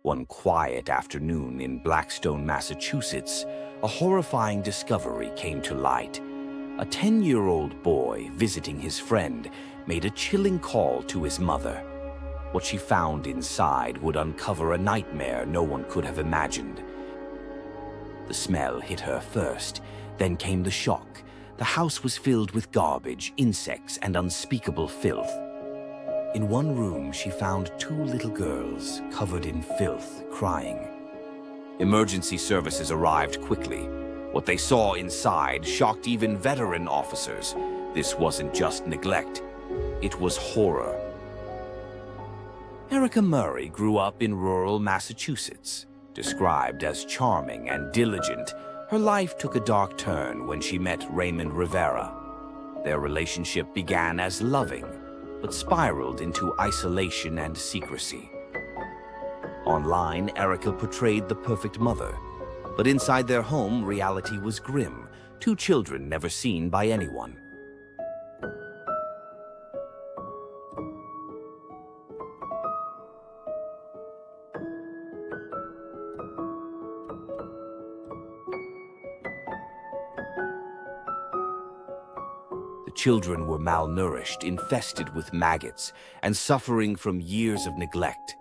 One quiet afternoon in Blackstone, Massachusetts, a horrifying discovery came to light. A 10-year-old boy visiting his friend made a chilling call to his mother. What she found inside would uncover a nightmare no one could have imagined. The smell hit her first, then came the shock. The house was filled with garbage, insects, and unspeakable filth. In one room, she found two little girls covered in filth, crying. Emergency services arrived quickly. What they saw inside shocked even veteran officers. This wasn't just neglect, it was horror. Erica Murray grew up in rural Massachusetts. Described as charming and diligent, her life took a dark turn when she met Raymond Rivera. Their relationship began as loving, but spiraled into isolation and secrecy. Online, Erica portrayed the perfect mother, but inside their home, reality was grim. Two children never seen by anyone. The children were malnourished, infested with maggots, and suffering from years of neglect.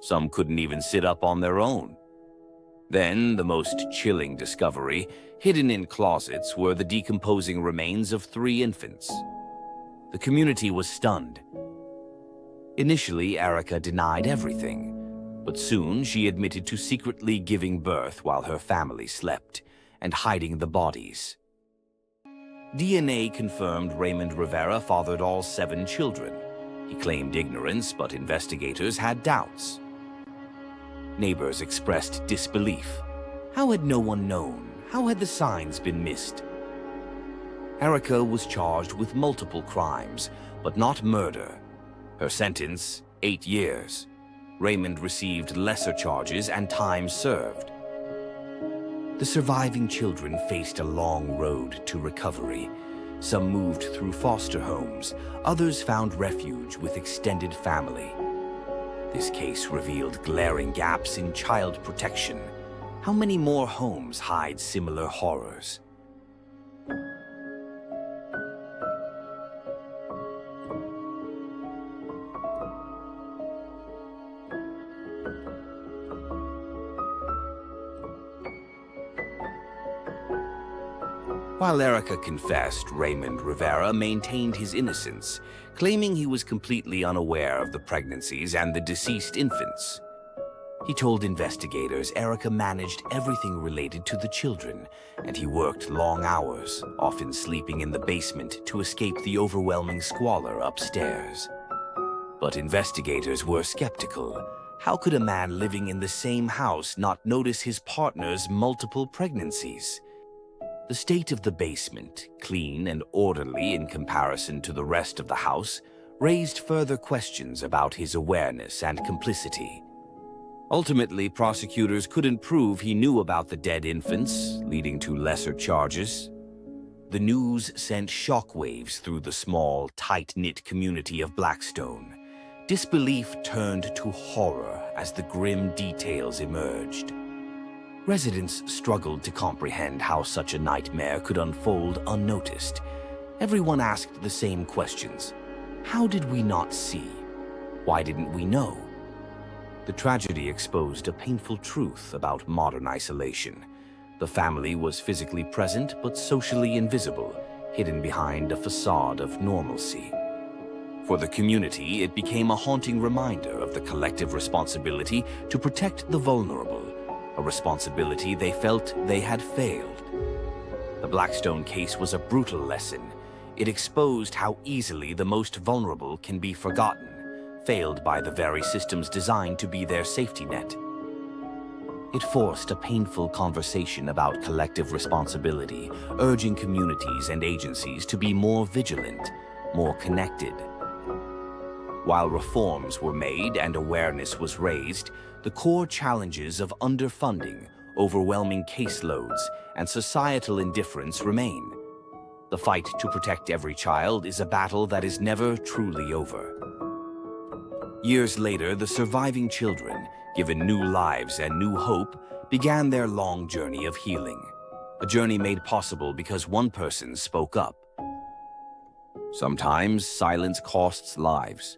Some couldn't even sit up on their own. Then, the most chilling discovery, hidden in closets, were the decomposing remains of 3 infants. The community was stunned. Initially, Erica denied everything, but soon she admitted to secretly giving birth while her family slept, and hiding the bodies. DNA confirmed Raymond Rivera fathered all 7 children. He claimed ignorance, but investigators had doubts. Neighbors expressed disbelief. How had no one known? How had the signs been missed? Erica was charged with multiple crimes, but not murder. Her sentence, 8 years. Raymond received lesser charges and time served. The surviving children faced a long road to recovery. Some moved through foster homes, others found refuge with extended family. This case revealed glaring gaps in child protection. How many more homes hide similar horrors? While Erica confessed, Raymond Rivera maintained his innocence, claiming he was completely unaware of the pregnancies and the deceased infants. He told investigators Erica managed everything related to the children, and he worked long hours, often sleeping in the basement to escape the overwhelming squalor upstairs. But investigators were skeptical. How could a man living in the same house not notice his partner's multiple pregnancies? The state of the basement, clean and orderly in comparison to the rest of the house, raised further questions about his awareness and complicity. Ultimately, prosecutors couldn't prove he knew about the dead infants, leading to lesser charges. The news sent shockwaves through the small, tight-knit community of Blackstone. Disbelief turned to horror as the grim details emerged. Residents struggled to comprehend how such a nightmare could unfold unnoticed. Everyone asked the same questions. How did we not see? Why didn't we know? The tragedy exposed a painful truth about modern isolation. The family was physically present but socially invisible, hidden behind a facade of normalcy. For the community, it became a haunting reminder of the collective responsibility to protect the vulnerable, a responsibility they felt they had failed. The Blackstone case was a brutal lesson. It exposed how easily the most vulnerable can be forgotten, failed by the very systems designed to be their safety net. It forced a painful conversation about collective responsibility, urging communities and agencies to be more vigilant, more connected. While reforms were made and awareness was raised, the core challenges of underfunding, overwhelming caseloads, and societal indifference remain. The fight to protect every child is a battle that is never truly over. Years later, the surviving children, given new lives and new hope, began their long journey of healing. A journey made possible because one person spoke up. Sometimes silence costs lives.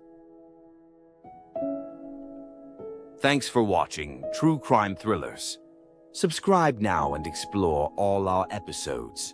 Thanks for watching True Crime Thrillers. Subscribe now and explore all our episodes.